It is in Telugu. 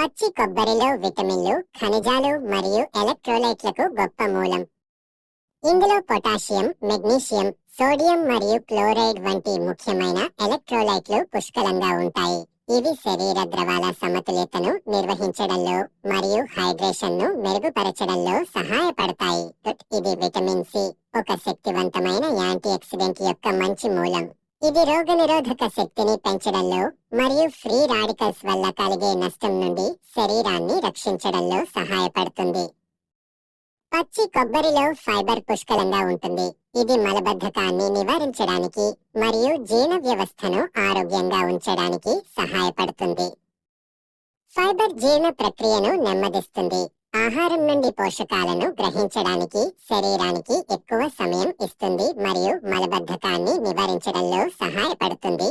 పచ్చి కొబ్బరిలో విటమిన్లు, ఖనిజాలు మరియు ఎలక్ట్రోలైట్లకు గొప్ప మూలం. ఇందులో పొటాషియం, మెగ్నీషియం, సోడియం మరియు క్లోరైడ్ వంటి ముఖ్యమైన ఎలక్ట్రోలైట్లు పుష్కలంగా ఉంటాయి. ఇవి శరీర ద్రవాల సమతుల్యతను నిర్వహించడంలో మరియు హైడ్రేషన్ను మెరుగుపరచడంలో సహాయపడతాయి. ఇది విటమిన్ సి, ఒక శక్తివంతమైన యాంటీఆక్సిడెంట్ యొక్క మంచి మూలం. ఇది రోగనిరోధక శక్తిని పెంచడంలో మరియు ఫ్రీ రాడికల్స్ వల్ల కలిగే నష్టం నుండి శరీరాన్ని రక్షించడంలో సహాయపడుతుంది. పచ్చి కొబ్బరిలో ఫైబర్ పుష్కలంగా ఉంటుంది. ఇది మలబద్ధకాన్ని నివారించడానికి మరియు జీర్ణ వ్యవస్థను ఆరోగ్యంగా ఉంచడానికి సహాయపడుతుంది. ఫైబర్ జీర్ణ ప్రక్రియను నెమ్మదిస్తుంది. ఆహారం నుండి పోషకాలను గ్రహించడానికి శరీరానికి ఎక్కువ సమయం ఇస్తుంది మరియు మలబద్ధకాన్ని నివారించడంలో సహాయపడుతుంది.